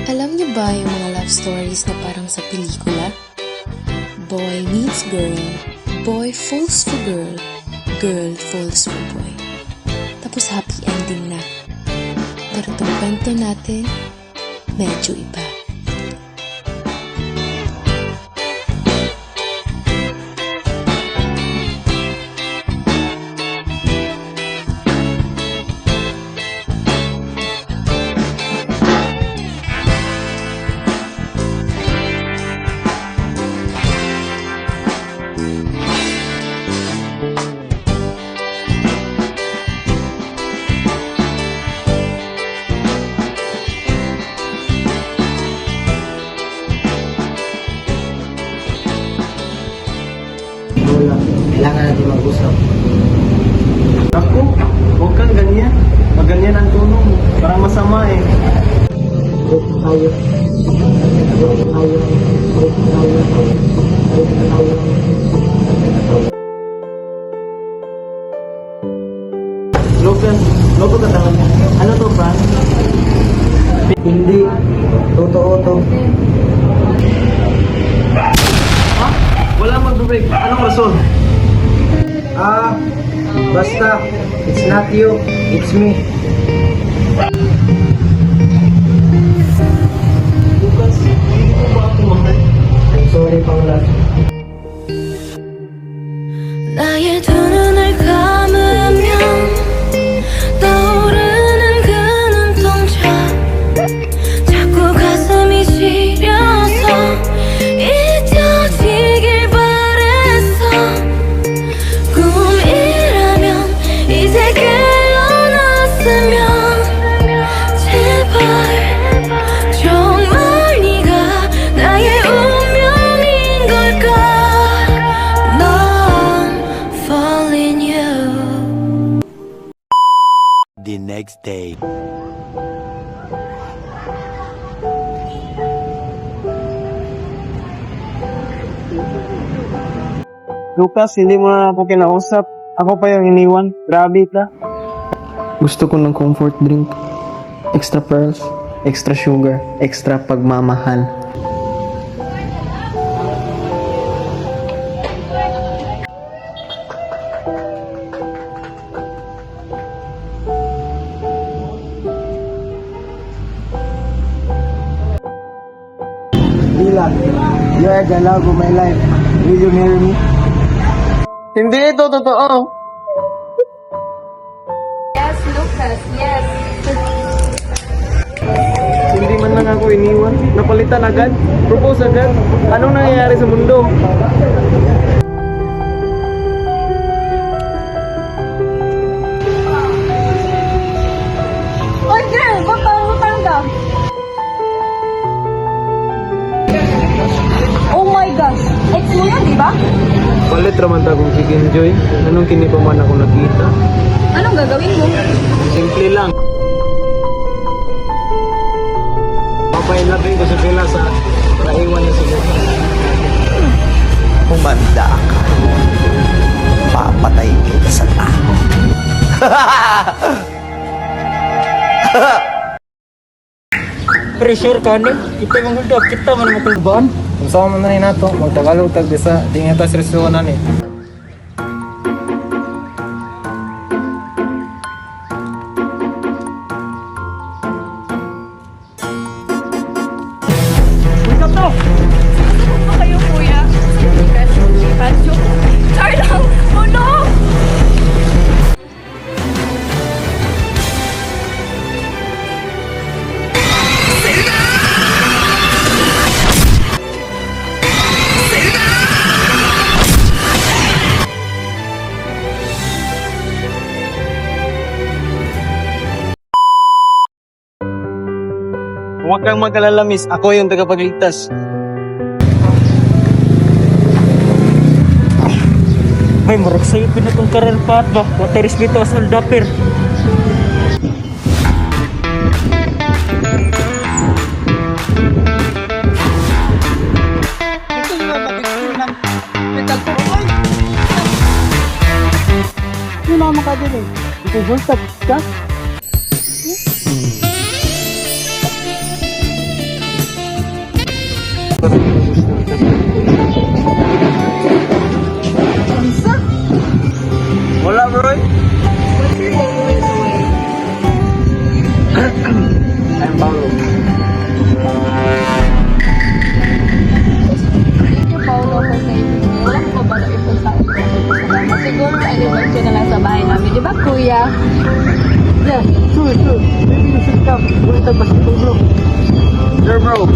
Alam niyo ba yung mga love stories na parang sa pelikula? Boy meets girl, boy falls for girl, girl falls for boy. Tapos happy ending na. Pero itong kwento natin, medyo iba. Wala. Kailangan natin mag-usap. Ako, huwag kang ganyan. Pag ganyan ang tono mo, parang masama eh. Break tayo. Break tayo. Break tayo. Break tayo. Lucas, loko ka talaga. Ano to, Frank? Hindi. Totoo to. Ha? Wala mag-break. Anong rason? Basta. It's not you. It's me. Lucas, hindi mo ba ako mahal? I'm sorry, Paula. 나의 두 눈을 감으면 떠오르는 그 눈동자 자꾸 가슴이 시려서 잊혀지길 바랬어 꿈이라면 이제 깨어났으면 제발 정말 네가 나의 운명인 걸까 넌 falling you The next day. Lucas, hindi mo na ako kinausap. Ako pa yung iniwan. Grabe ka. Gusto ko ng comfort drink. Extra pearls, extra sugar, extra pagmamahal. Dylan, you are the love of my life. Will you marry me? Hindi ito totoo. Yes, Lucas, yes. Hindi man lang ako iniwan. Napalitan agad. Propose agad. Anong nangyayari sa mundo? Oy, girl, butang ka. Oh my gosh, ex mo yan, di ba? Palit raman ta kung enjoy. Anong kini pa man ako nakita? Anong gagawin mo? Simple lang. Papailapin ko sa pila sa naiwan niya sa buhay. Kumanda ka. Papatayin kita sa tao. Pressure ka ni? Kita mong hulog, kita man matulban. Kung saan man na rin nato, magtagalog tag sa tingin ta seryoso na ni. Ano ba kayo, kuya? Pancho? Char lang! Oh no! Huwag kang mag-alala, miss. Ako yung tagapagligtas. May marag sa'yo pinatong karalpaat ba? Watay respeto as oldapir. Sumama ka din eh. Ito, ka? Sir bro.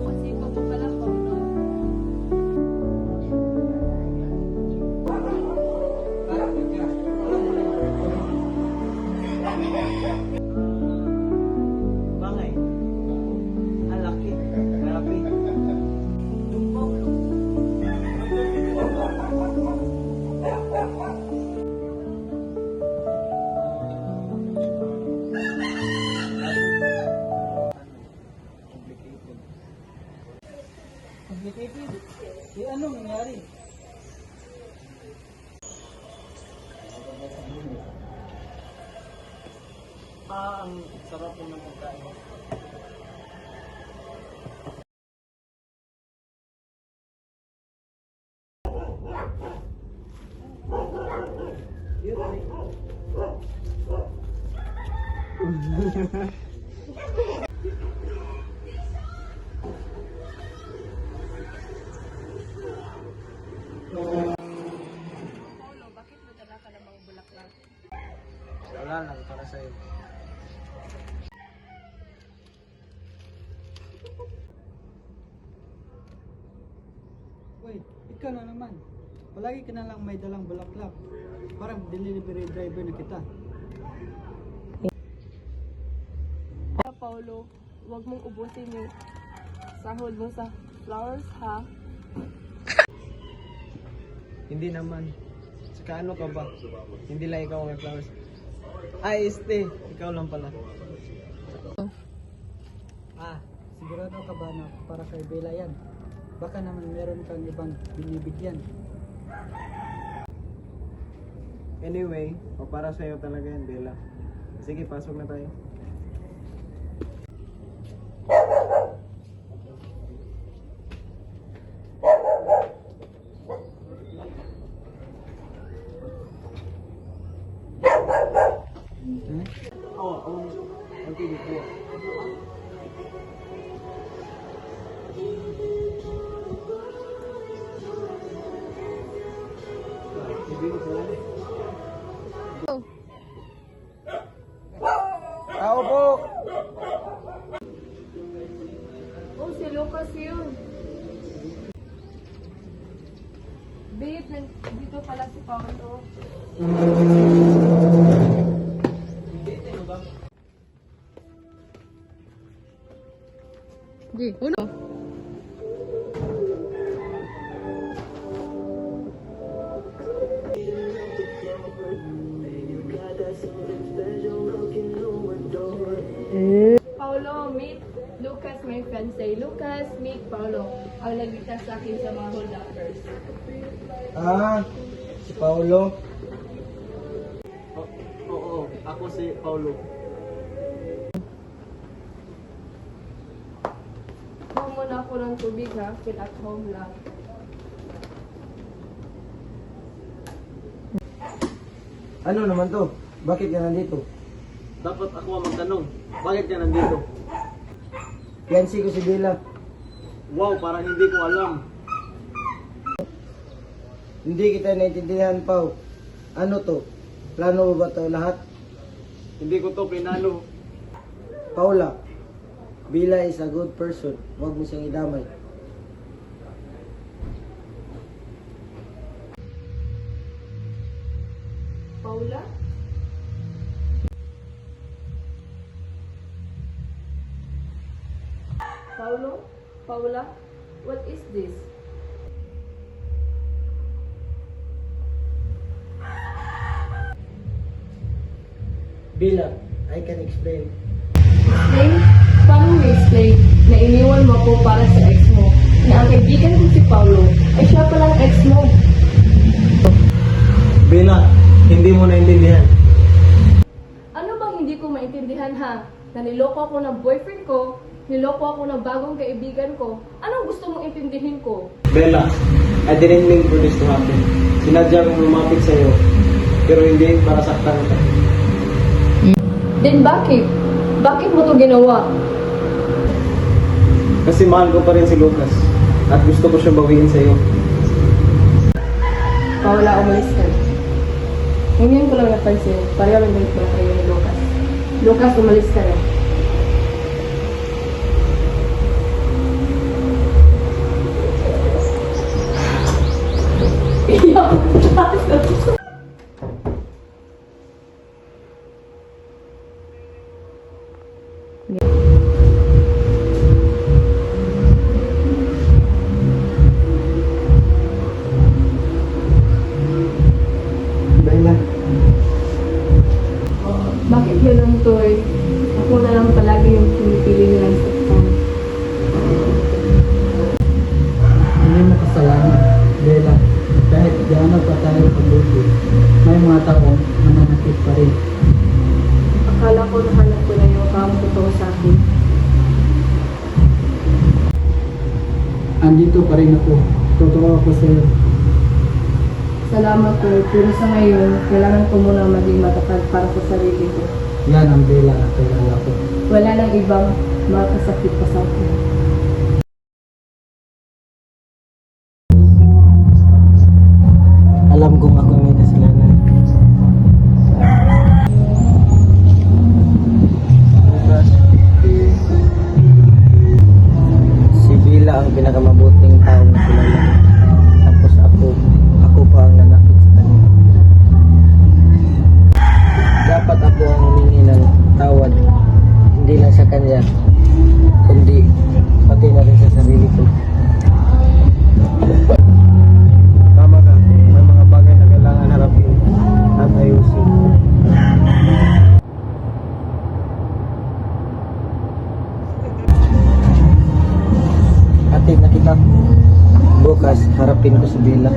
Kasi ikaw pa pala, Paulo. Bangay. Ang laki. Grabe. Complicated. Anong nangyari? Ang sarap po ng pagkain. Paulo, bakit nadala ka ng mga bulaklak? Wala lang para sa'yo. Wait, ikaw na naman. Palagi ka na lang may dalang bulaklak. Parang delivery driver na kita. Paulo, huwag mong ubusin yung sahod mo sa flowers, ha? Hindi naman. Saka ano ka ba? Hindi lang ikaw may flowers. Ay, ikaw lang pala. Sigurado ka ba na para kay Bella yan? Baka naman meron kang ibang binibigyan. Anyway, para sa'yo talaga yan, Bella. Sige, pasok na tayo. Okay, dito. Tao po! Oh, si Lucas yun. Babe, dito pala si Paulo. Paulo, meet Lucas, my fiancé. Lucas, meet Paulo. Ang nagligtas sa akin sa mga hold-uppers. Si Paulo. Oo, ako si Paulo. Kuha muna ako ng tubig, ha? Feel at home lang. Ano naman to? Bakit ka nandito? Dapat ako ang magtanong. Bakit ka nandito? Fiancé ko si Bella. Wow, parang hindi ko alam. Hindi kita naintindihan, Pao. Ano to? Plano mo ba to lahat? Hindi ko to pinano. Paula, Bella is a good person. Huwag mo siyang idamay. Paula? Paulo? Paula? What is this? Bella, I can explain. Explain? Paano mo explain na iniwan mo ko para sa ex mo? Na ang kaibigan ko si Paulo ay siya palang ex mo naintindihan. Ano bang hindi ko maintindihan ha? Na niloko ako ng boyfriend ko, niloko ako ng bagong kaibigan ko. Anong gusto mong intindihin ko? Bella, I didn't mean for this to happen. Sinadya kong lumapit sa'yo, pero hindi para saktan ka. Then bakit? Bakit mo to ginawa? Kasi mahal ko pa rin si Lucas at gusto ko siya bawiin sa'yo. Paula, umalis ka. Ngayon ko lang napansin, pareho lang balik ba kayo ni Lucas? Lucas, umalis ka na. Bella, Bakit ganun to eh? Ako na lang palagi yung pinipili nilang saktan. Hindi mo kasalanan, Bella. Kahit gaano pa tayo pagluto, may mga taong mananakit pa rin. Akala ko nahanap ko na yung kaong totoo sa akin. Andito pa rin ako. Totoo ako sa'yo. Salamat ko, pero sa ngayon, kailangan ko muna maging matatag para sa sarili ko. Yan ang Bella na kilala ko. Wala nang ibang makasakit pa sa akin. alam kong ako may kasalanan. Lucas, si Bella ang pinakamabuting taong kilala. Tapos ako pa ang nanakit sa kanya. Dapat ako ang humingi ng tawad, hindi lang sa kanya, kundi pati na rin sa sarili ko. Tama ka, may mga bagay na kailangan harapin at ayusin. Atid na kita. Bukas, harapin ko si Bella.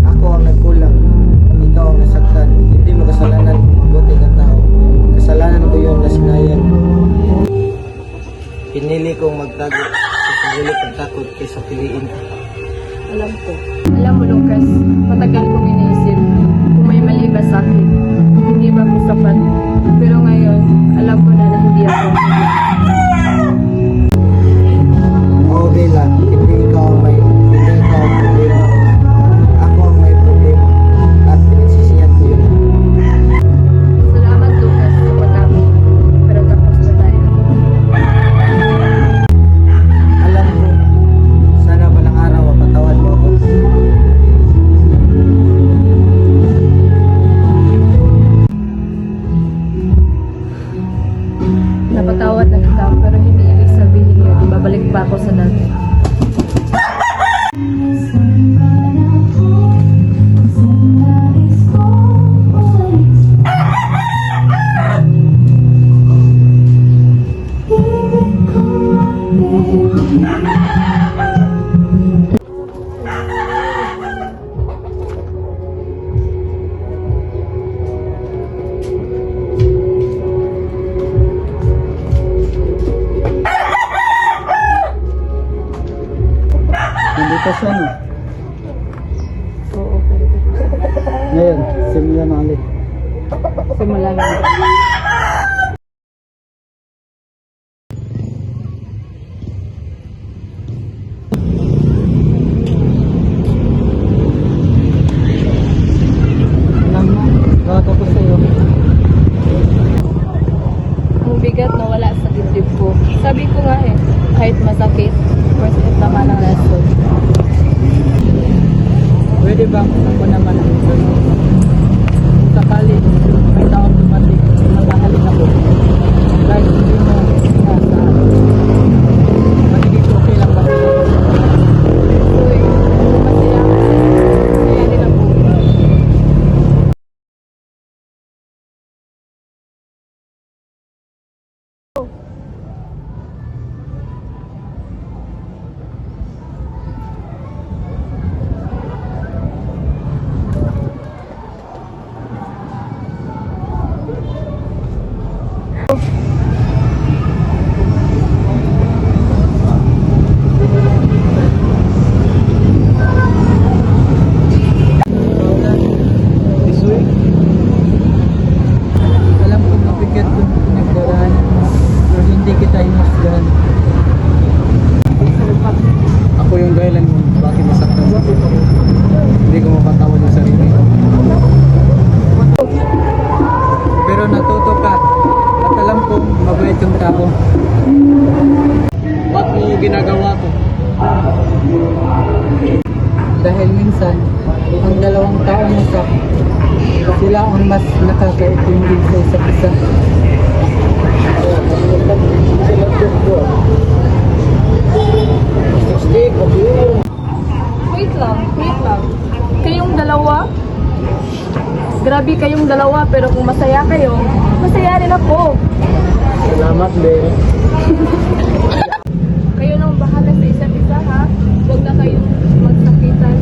Ako ang nagkulang. Ikaw ang nasaktan. Hindi mo kasalanan. Buti kang tao. Kasalanan ko yung nasinayan. Pinili kong magtago sa sarili kong takot kaysa piliin ka. Alam ko. Alam mo, Lucas, matagal kong iniisip kung may mali ba sa akin. Hindi ba ako sapat? Pero ngayon, alam ko na hindi ako. Oo, Bella. Hindi ikaw ang problema. Ako ang may problema. At pinagsisihan ko yun. Salamat, Lucas, sa pag-amin. Pero tapos na tayo. Alam ko, sana balang araw mapatawad mo ako. Napatawad na kita, pero hindi ibig sabihin yun. Babalik pa ako sa dati. Nandito siya, no? Oo. Ngayon, simulan na ulit. Simula na. Alam mo, gato ko sa'yo. Ang bigat na wala sa dibdib ko. Sabi ko nga eh, kahit masakit, first step naman ang lesson. Pwede ba ako naman ang sa'yo? Kung sakali, may taong dumating na mahalin ako. Kahit hindi mo sinasabi. Magiging okay lang ba? Uy, masaya. Kaya nila po. Hindi ko mapatawad yung sarili. Pero natuto ka at alam kong mabait yung tao. Ba't mo ginagawa to? Dahil minsan, ang dalawang taong masak, sila ang mas nakakaintindi sa isa't isa. Wait lang. Kayong dalawa? Grabe kayong dalawa, pero kung masaya kayo, masaya rin ako. Salamat, Ben. Kayo nang bahala sa isa't isa, ha? Huwag na kayong magsakitan.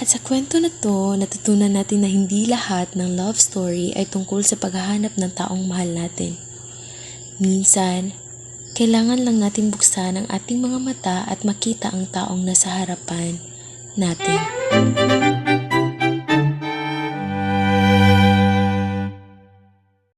At sa kwento na to, natutunan natin na hindi lahat ng love story ay tungkol sa paghahanap ng taong mahal natin. Minsan, kailangan lang natin buksan ang ating mga mata at makita ang taong nasa harapan natin.